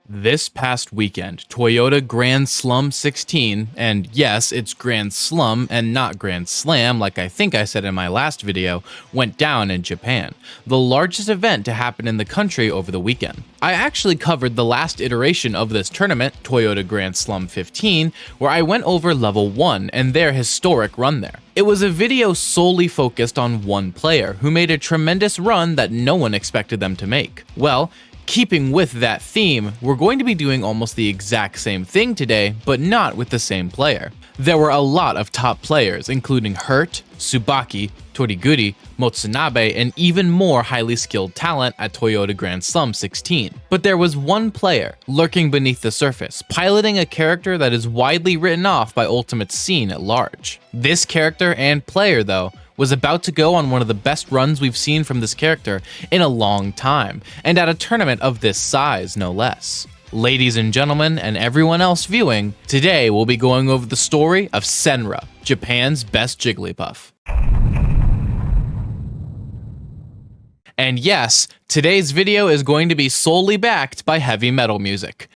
This past weekend, Toyota Grand Slum 16, and yes, it's Grand Slum and not Grand Slam like I think I said in my last video, went down in Japan, the largest event to happen in the country over the weekend. I actually covered the last iteration of this tournament, Toyota Grand Slum 15, where I went over level 1 and their historic run there. It was a video solely focused on one player who made a tremendous run that no one expected them to make. Well, keeping with that theme, we're going to be doing almost the exact same thing today, but not with the same player. There were a lot of top players, including Hurt, Subaki, Toriguri, Motsunabe, and even more highly skilled talent at Toyota Grand Slum 16. But there was one player lurking beneath the surface, piloting a character that is widely written off by Ultimate's scene at large. This character and player, though, was about to go on one of the best runs we've seen from this character in a long time, and at a tournament of this size, no less. Ladies and gentlemen, and everyone else viewing, today we'll be going over the story of Senra, Japan's best Jigglypuff. And yes, today's video is going to be solely backed by heavy metal music.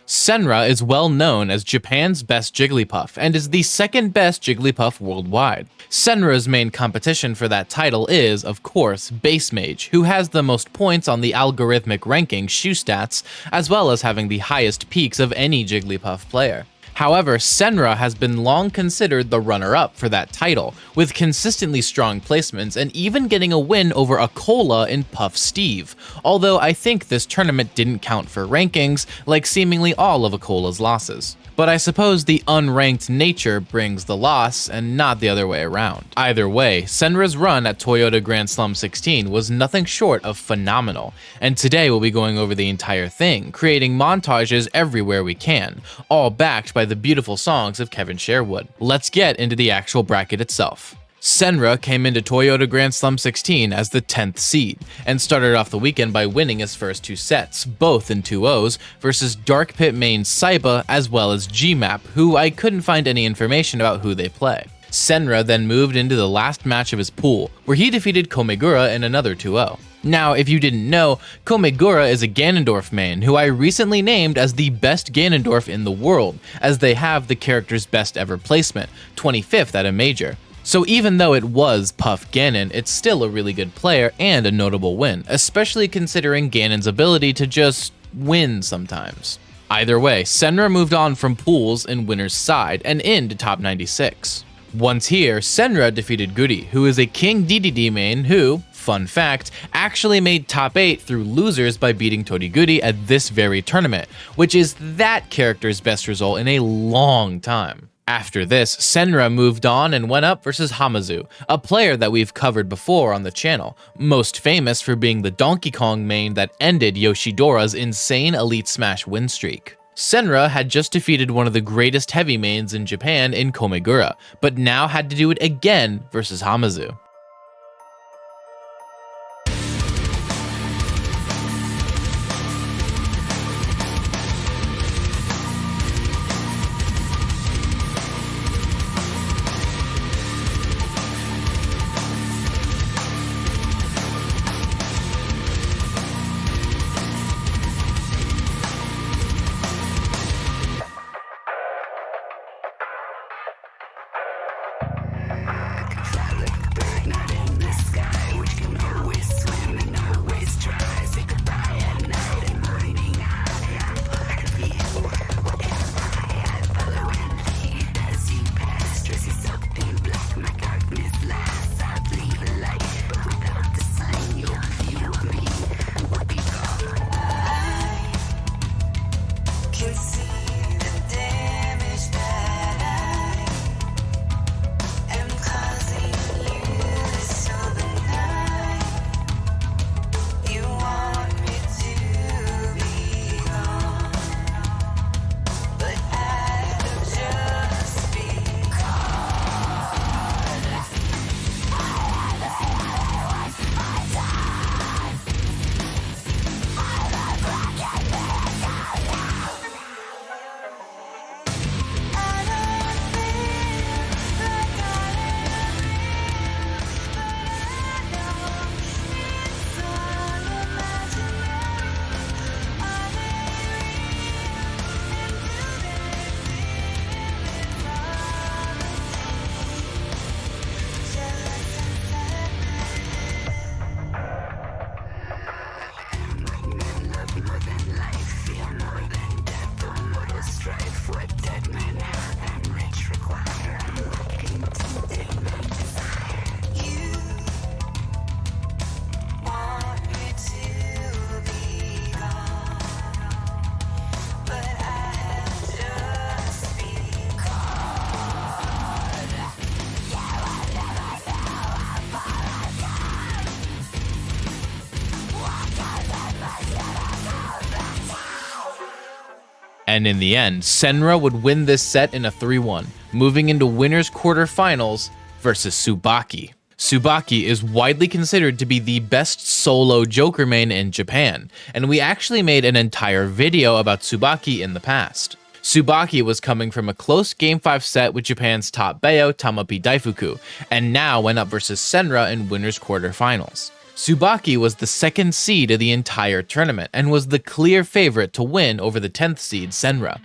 Senra is well known as Japan's best Jigglypuff and is the second best Jigglypuff worldwide. Senra's main competition for that title is, of course, Base Mage, who has the most points on the algorithmic ranking Shoe Stats, as well as having the highest peaks of any Jigglypuff player. However, Senra has been long considered the runner-up for that title, with consistently strong placements and even getting a win over a Cola in Puff Steve, although I think this tournament didn't count for rankings, like seemingly all of Acola's losses. But I suppose the unranked nature brings the loss, and not the other way around. Either way, Senra's run at Toyota Grand Slum 16 was nothing short of phenomenal, and today we'll be going over the entire thing, creating montages everywhere we can, all backed by the beautiful songs of Kevin Sherwood. Let's get into the actual bracket itself. Senra came into Toyota Grand Slum 16 as the 10th seed, and started off the weekend by winning his first two sets, both in 2-0s, versus Dark Pit main Saiba as well as Gmap, who I couldn't find any information about who they play. Senra then moved into the last match of his pool, where he defeated Komegura in another 2-0. Now, if you didn't know, Komegura is a Ganondorf main who I recently named as the best Ganondorf in the world, as they have the character's best ever placement, 25th at a major. So even though it was Puff Ganon, it's still a really good player and a notable win, especially considering Ganon's ability to just win sometimes. Either way, Senra moved on from pools in winner's side and into top 96. Once here, Senra defeated Guri, who is a King DDD main who, fun fact, actually made top 8 through losers by beating Toriguri at this very tournament, which is that character's best result in a long time. After this, Senra moved on and went up versus Hamazu, a player that we've covered before on the channel, most famous for being the Donkey Kong main that ended Yoshidora's insane Elite Smash win streak. Senra had just defeated one of the greatest heavy mains in Japan in Komegura, but now had to do it again versus Hamazu. And in the end, Senra would win this set in a 3-1, moving into winners quarterfinals versus Subaki. Subaki is widely considered to be the best solo Joker main in Japan, and we actually made an entire video about Subaki in the past. Subaki was coming from a close Game 5 set with Japan's top Bayo, Tamapi Daifuku, and now went up versus Senra in winners quarterfinals. Subaki was the second seed of the entire tournament and was the clear favorite to win over the 10th seed Senra.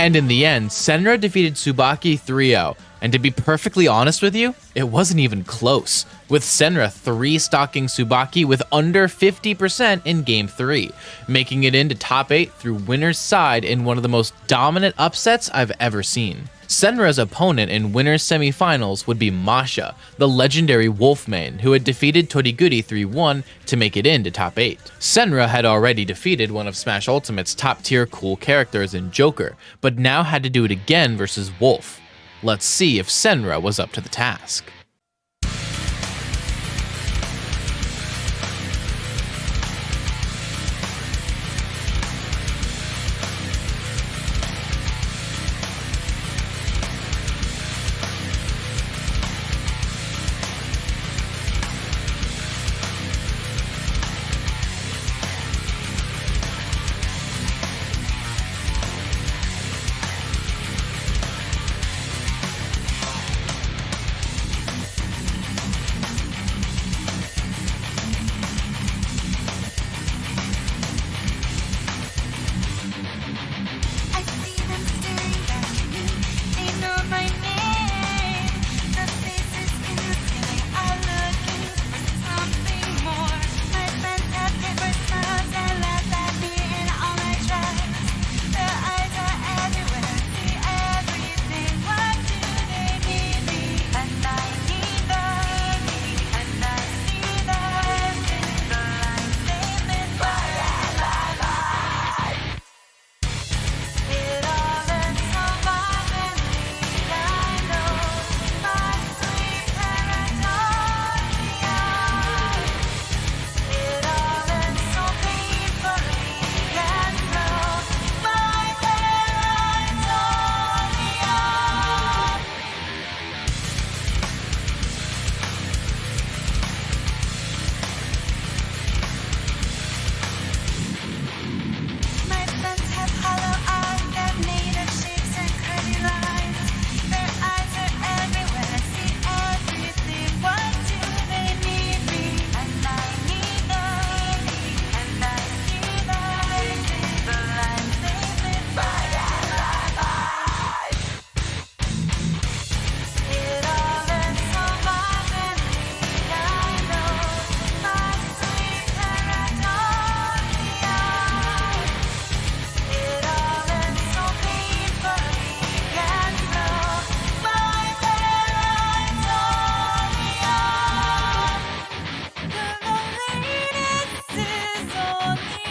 And in the end, Senra defeated Subaki 3-0, and to be perfectly honest with you, it wasn't even close, with Senra 3-stocking Subaki with under 50% in Game 3, making it into top 8 through winner's side in one of the most dominant upsets I've ever seen. Senra's opponent in winners semifinals would be Masha, the legendary Wolf main, who had defeated Toriguri 3-1 to make it into top 8. Senra had already defeated one of Smash Ultimate's top tier cool characters in Joker, but now had to do it again versus Wolf. Let's see if Senra was up to the task.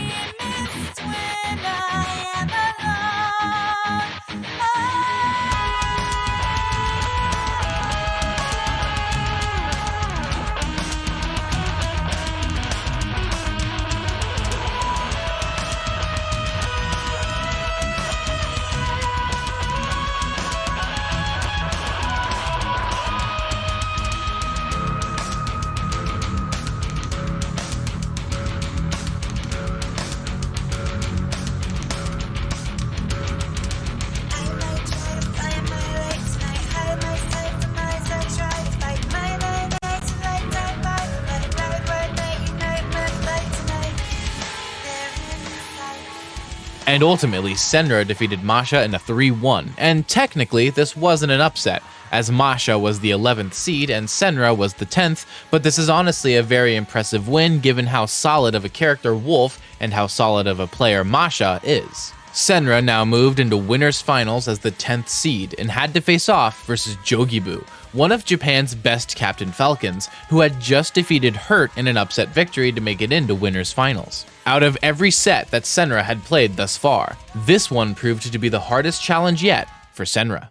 missed when I am alone. And ultimately, Senra defeated Masha in a 3-1, and technically this wasn't an upset, as Masha was the 11th seed and Senra was the 10th, but this is honestly a very impressive win given how solid of a character Wolf and how solid of a player Masha is. Senra now moved into winners finals as the 10th seed and had to face off versus Jigglypuff, one of Japan's best Captain Falcons, who had just defeated Hurt in an upset victory to make it into winners finals. Out of every set that Senra had played thus far, this one proved to be the hardest challenge yet for Senra.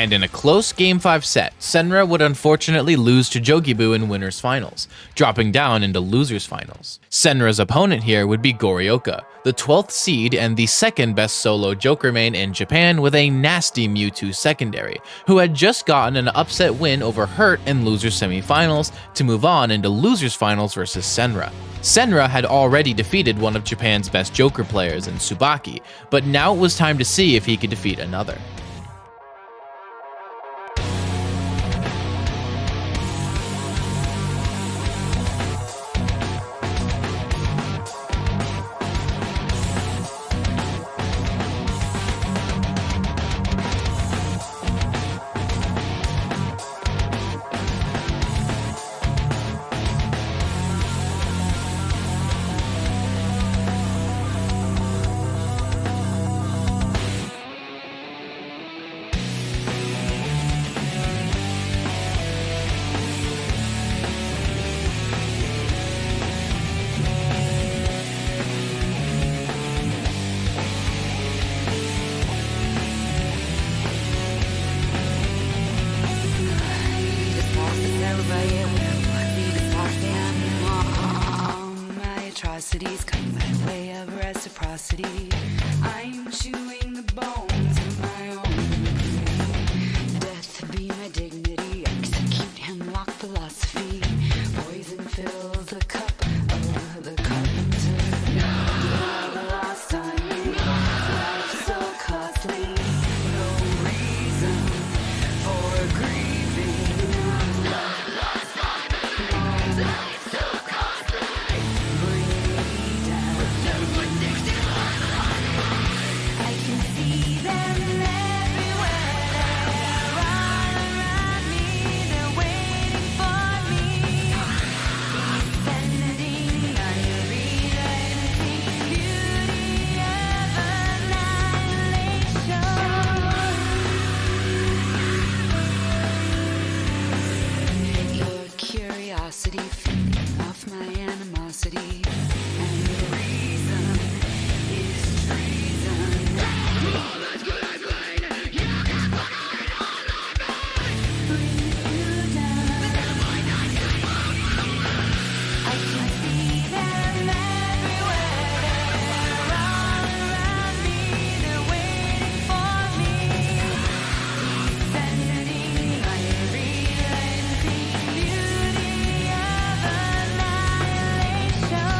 And in a close Game 5 set, Senra would unfortunately lose to Jigglypuff in winners finals, dropping down into losers finals. Senra's opponent here would be Goryoka, the 12th seed and the second best solo Joker main in Japan with a nasty Mewtwo secondary, who had just gotten an upset win over Hurt in losers semifinals to move on into losers finals versus Senra. Senra had already defeated one of Japan's best Joker players in Subaki, but now it was time to see if he could defeat another. atrocities come by way of reciprocity. I'm chewing the bones of my own memory. Death be my dignity, execute hemlock philosophy. Poison fills the cup of the carpenter. Love lost on me, life so costly. No reason for grieving. Love lost on me, life so costly. Bring me down. I can see them everywhere. They're all around me. They're waiting for me. Descending unrelenting beauty of annihilation. Your curiosity feeding off my animosity, and the reason is treason. Bring you down. I can see them everywhere. They're all around me. They're waiting for me. Descending unrelenting beauty of annihilation.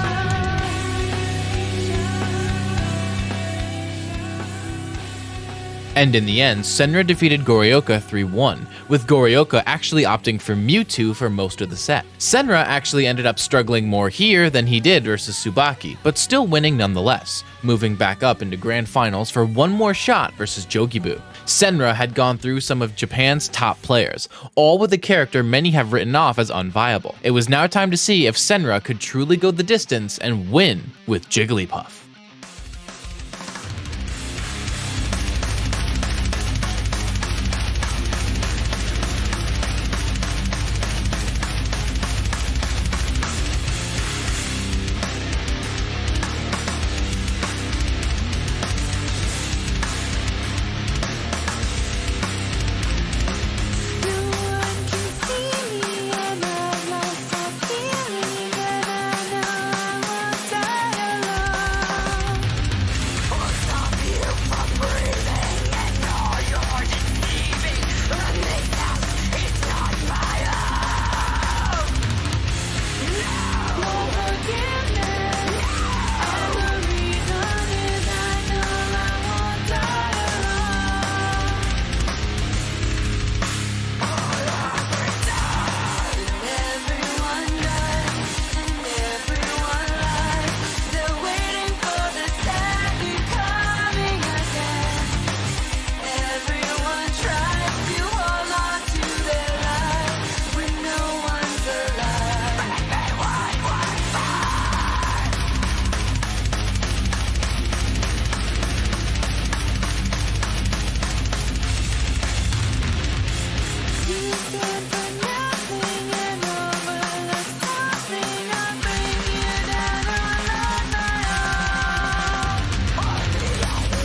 And in the end, Senra defeated Goryoka 3-1, with Goryoka actually opting for Mewtwo for most of the set. Senra actually ended up struggling more here than he did versus Subaki, but still winning nonetheless, moving back up into Grand Finals for one more shot versus Jogibu. Senra had gone through some of Japan's top players, all with a character many have written off as unviable. It was now time to see if Senra could truly go the distance and win with Jigglypuff. No one can see me, and I've lost all feeling, but I know I won't die alone. I'll stop you from breathing, and all you're deceiving. And this house is not my home. No forgiveness, and the reason is I know I won't die alone. Everyone dies and everyone lies. They're waiting for the second coming again. Everyone tries to hold on to their life when no one's alive. You stand for nothing and overlook something. I bring you down on my own. Only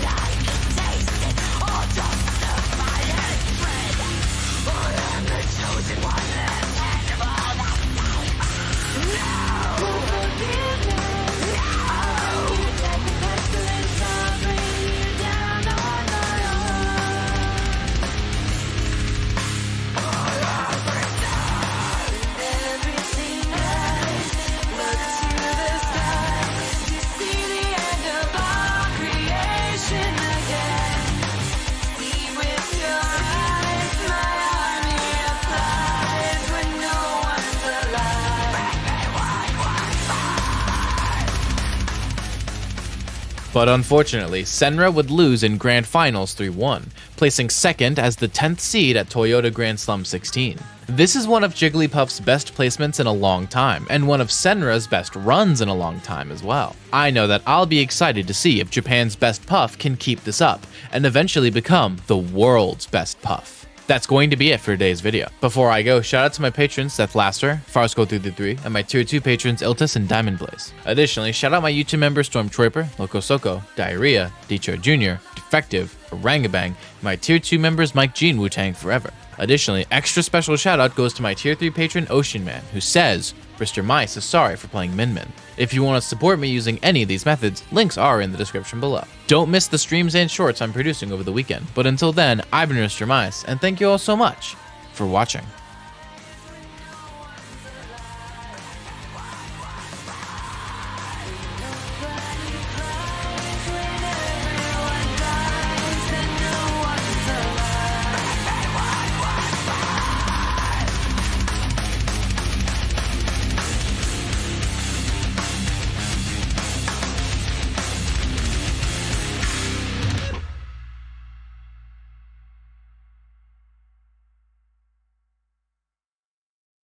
I can taste it, or justify it, friend. I am the chosen one, left hand of all that time. No forgiveness. I'll bring you death and pestilence. I'll bring you down on my own. Everything dies. Look to the sky to see the end of all creation again. See with your eyes, my army applies when no one's alive. But unfortunately, Senra would lose in Grand Finals 3-1, placing second as the 10th seed at Toyota Grand Slam 16. This is one of Jigglypuff's best placements in a long time, and one of Senra's best runs in a long time as well. I know that I'll be excited to see if Japan's best Puff can keep this up, and eventually become the world's best Puff. That's going to be it for today's video. Before I go, shout out to my patrons Seth Laster, Farsco333, and my tier 2 patrons Iltis and Diamond Blaze. Additionally, shout out my YouTube members Storm Troiper, Loco Soko, Diarrhea, Dicho Jr., Defective, Orangabang, and my tier 2 members Mike G and Wu-Tang Forever. Additionally, extra special shoutout goes to my tier 3 patron Ocean Man, who says, Mr. Mice is sorry for playing Min Min. If you want to support me using any of these methods, links are in the description below. Don't miss the streams and shorts I'm producing over the weekend, but until then, I've been Mr. Mice, and thank you all so much for watching.